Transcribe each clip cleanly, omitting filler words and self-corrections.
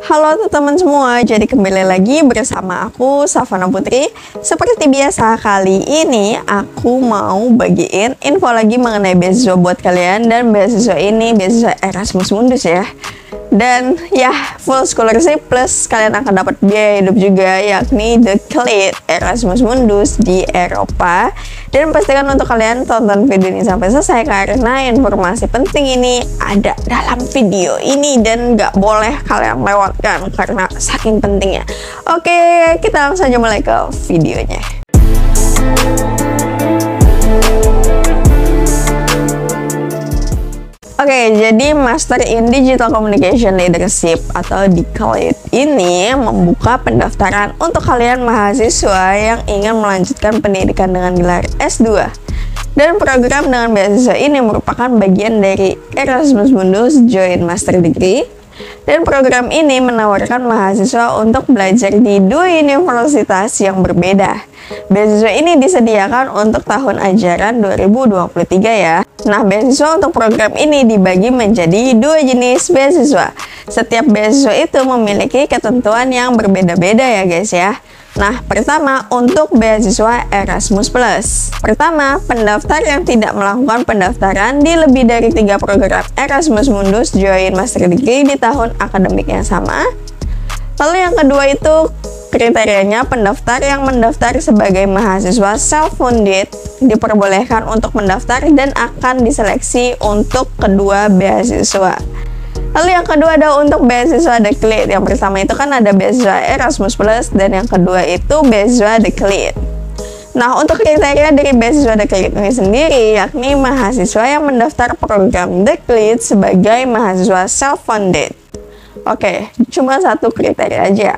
Halo teman-teman semua, jadi kembali lagi bersama aku Savana Putri. Seperti biasa, kali ini aku mau bagiin info lagi mengenai beasiswa buat kalian. Dan beasiswa ini beasiswa Erasmus Mundus ya. Dan ya, full scholarship plus kalian akan dapat biaya hidup juga, yakni The Cleat Erasmus Mundus di Eropa. Dan pastikan untuk kalian tonton video ini sampai selesai, karena informasi penting ini ada dalam video ini dan nggak boleh kalian lewatkan karena saking pentingnya. Oke, kita langsung aja mulai ke videonya. Oke, jadi Master in Digital Communication Leadership atau DCLED ini membuka pendaftaran untuk kalian mahasiswa yang ingin melanjutkan pendidikan dengan gelar S2. Dan program dengan beasiswa ini merupakan bagian dari Erasmus Mundus Joint Master Degree. Dan program ini menawarkan mahasiswa untuk belajar di dua universitas yang berbeda. Beasiswa ini disediakan untuk tahun ajaran 2023 ya. Nah, beasiswa untuk program ini dibagi menjadi dua jenis beasiswa. Setiap beasiswa itu memiliki ketentuan yang berbeda-beda ya guys ya. Nah, pertama untuk beasiswa Erasmus Plus. Pertama, pendaftar yang tidak melakukan pendaftaran di lebih dari 3 program Erasmus Mundus Joint Master Degree di tahun akademik yang sama. Lalu yang kedua itu kriterianya pendaftar yang mendaftar sebagai mahasiswa self-funded diperbolehkan untuk mendaftar dan akan diseleksi untuk kedua beasiswa. Lalu yang kedua ada untuk beasiswa DCLED. Yang pertama itu kan ada beasiswa Erasmus Plus dan yang kedua itu beasiswa DCLED. Nah, untuk kriteria dari beasiswa DCLED ini sendiri yakni mahasiswa yang mendaftar program DCLED sebagai mahasiswa self-funded. Oke, cuma satu kriteria aja.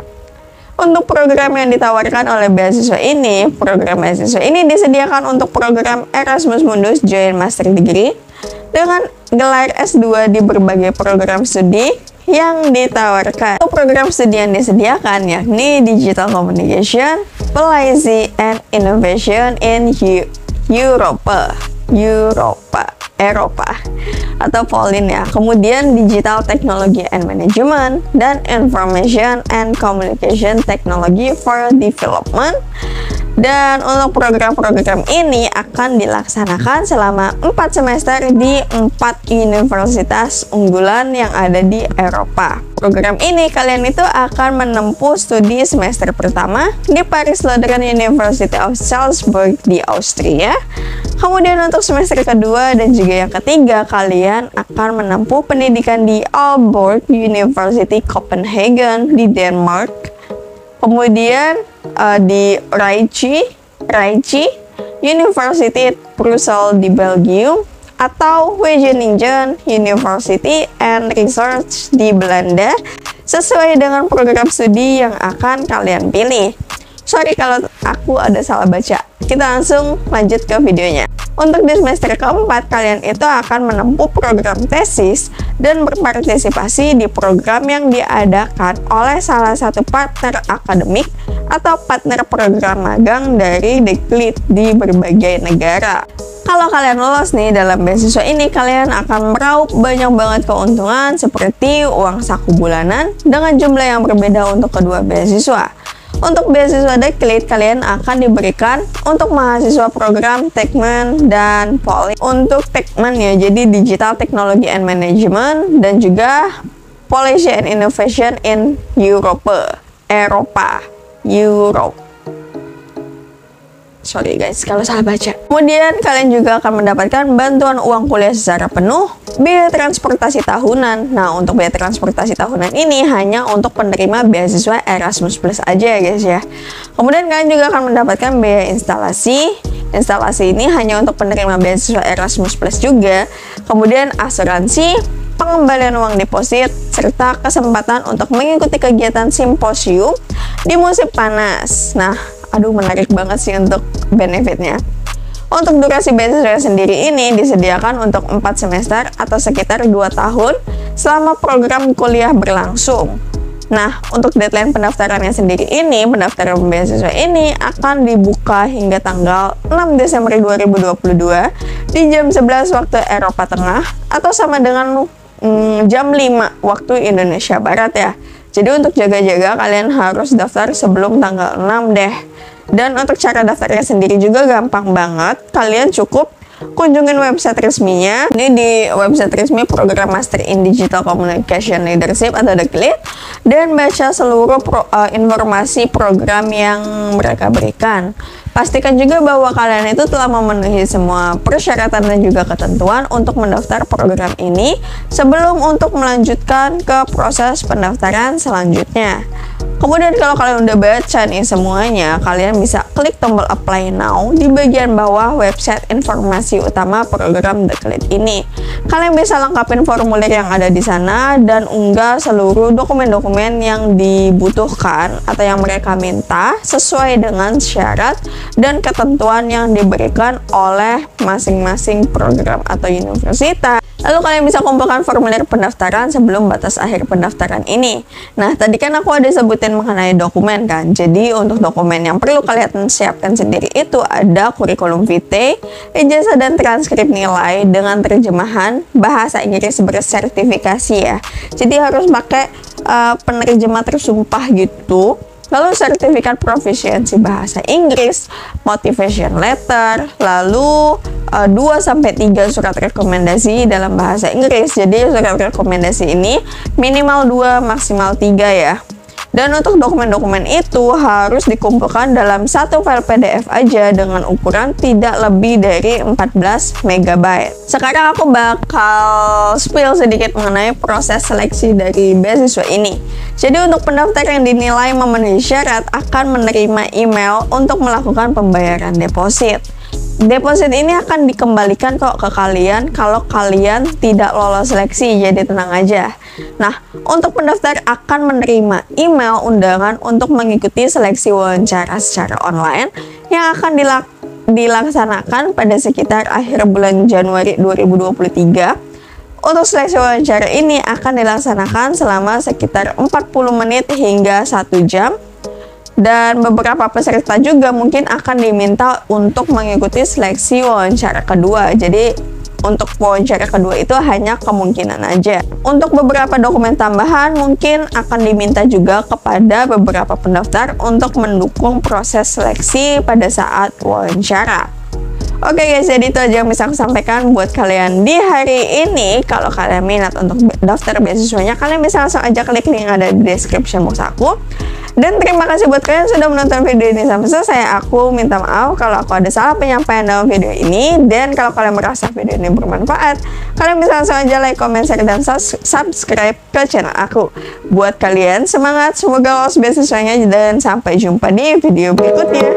Untuk program yang ditawarkan oleh beasiswa ini, program beasiswa ini disediakan untuk program Erasmus Mundus Joint Master Degree dengan gelar S2 di berbagai program studi yang ditawarkan. Untuk program studi yang disediakan yakni Digital Communication, Policy and Innovation in Eropa atau POLIN ya. Kemudian Digital Technology and Management dan Information and Communication Technology for Development. Dan untuk program-program ini akan dilaksanakan selama 4 semester di 4 universitas unggulan yang ada di Eropa. Program ini kalian itu akan menempuh studi semester pertama di Paris Louvain University of Salzburg di Austria. Kemudian untuk semester kedua dan juga yang ketiga kalian akan menempuh pendidikan di Aalborg University Copenhagen di Denmark. Kemudian di Rijke University Brussels di Belgium atau Wageningen University and Research di Belanda sesuai dengan program studi yang akan kalian pilih. Sorry kalau aku ada salah baca. Kita langsung lanjut ke videonya. Untuk di semester keempat, kalian itu akan menempuh program tesis dan berpartisipasi di program yang diadakan oleh salah satu partner akademik atau partner program magang dari DCLED di berbagai negara. Kalau kalian lolos nih dalam beasiswa ini, kalian akan meraup banyak banget keuntungan seperti uang saku bulanan dengan jumlah yang berbeda untuk kedua beasiswa. Untuk beasiswa DCLED, kalian akan diberikan untuk mahasiswa program Techman dan Poli. Untuk Techman ya, jadi Digital Technology and Management dan juga Policy and Innovation in Europe. Sorry guys, kalau salah baca. Kemudian kalian juga akan mendapatkan bantuan uang kuliah secara penuh, biaya transportasi tahunan. Nah, untuk biaya transportasi tahunan ini hanya untuk penerima beasiswa Erasmus Plus aja ya guys ya. Kemudian kalian juga akan mendapatkan biaya instalasi. Instalasi ini hanya untuk penerima beasiswa Erasmus Plus juga. Kemudian asuransi, pengembalian uang deposit, serta kesempatan untuk mengikuti kegiatan simposium di musim panas. Nah, aduh menarik banget sih untuk benefitnya. Untuk durasi beasiswa sendiri ini disediakan untuk 4 semester atau sekitar 2 tahun selama program kuliah berlangsung. Nah, untuk deadline pendaftarannya sendiri ini, pendaftaran beasiswa ini akan dibuka hingga tanggal 6 Desember 2022 di jam 11 waktu Eropa Tengah atau sama dengan jam 5 waktu Indonesia Barat ya. Jadi untuk jaga-jaga kalian harus daftar sebelum tanggal 6 deh. Dan untuk cara daftarnya sendiri juga gampang banget. Kalian cukup kunjungin website resminya. Ini di website resmi program Master in Digital Communication Leadership atau DECLID, dan baca seluruh informasi program yang mereka berikan. Pastikan juga bahwa kalian itu telah memenuhi semua persyaratan dan juga ketentuan untuk mendaftar program ini sebelum untuk melanjutkan ke proses pendaftaran selanjutnya. Kemudian kalau kalian udah baca nih semuanya, kalian bisa klik tombol apply now di bagian bawah website informasi utama program DECLID ini. Kalian bisa lengkapin formulir yang ada di sana dan unggah seluruh dokumen-dokumen yang dibutuhkan atau yang mereka minta sesuai dengan syarat dan ketentuan yang diberikan oleh masing-masing program atau universitas. Lalu kalian bisa kumpulkan formulir pendaftaran sebelum batas akhir pendaftaran ini. Nah, tadi kan aku ada sebutin mengenai dokumen kan. Jadi untuk dokumen yang perlu kalian siapkan sendiri itu ada kurikulum vitae, ijazah dan transkrip nilai dengan terjemahan bahasa Inggris bersertifikasi ya. Jadi harus pakai penerjemah tersumpah gitu. Lalu sertifikat proficiency bahasa Inggris, motivation letter, lalu 2-3 surat rekomendasi dalam bahasa Inggris. Jadi surat rekomendasi ini minimal 2, maksimal 3 ya. Dan untuk dokumen-dokumen itu harus dikumpulkan dalam satu file PDF aja dengan ukuran tidak lebih dari 14 MB. Sekarang aku bakal spill sedikit mengenai proses seleksi dari beasiswa ini. Jadi untuk pendaftar yang dinilai memenuhi syarat akan menerima email untuk melakukan pembayaran deposit. Deposit ini akan dikembalikan kok ke kalian kalau kalian tidak lolos seleksi, jadi tenang aja. Nah, untuk pendaftar akan menerima email undangan untuk mengikuti seleksi wawancara secara online yang akan dilaksanakan pada sekitar akhir bulan Januari 2023. Untuk seleksi wawancara ini akan dilaksanakan selama sekitar 40 menit hingga 1 jam. Dan beberapa peserta juga mungkin akan diminta untuk mengikuti seleksi wawancara kedua. Jadi untuk wawancara kedua itu hanya kemungkinan aja. Untuk beberapa dokumen tambahan mungkin akan diminta juga kepada beberapa pendaftar untuk mendukung proses seleksi pada saat wawancara. Oke guys, jadi itu aja yang bisa aku sampaikan buat kalian di hari ini. Kalau kalian minat untuk daftar beasiswanya, kalian bisa langsung aja klik link yang ada di description box aku. Dan terima kasih buat kalian sudah menonton video ini sampai selesai. Aku minta maaf kalau aku ada salah penyampaian dalam video ini. Dan kalau kalian merasa video ini bermanfaat, kalian bisa langsung aja like, comment, share, dan subscribe ke channel aku. Buat kalian, semangat, semoga lolos beasiswanya, dan sampai jumpa di video berikutnya.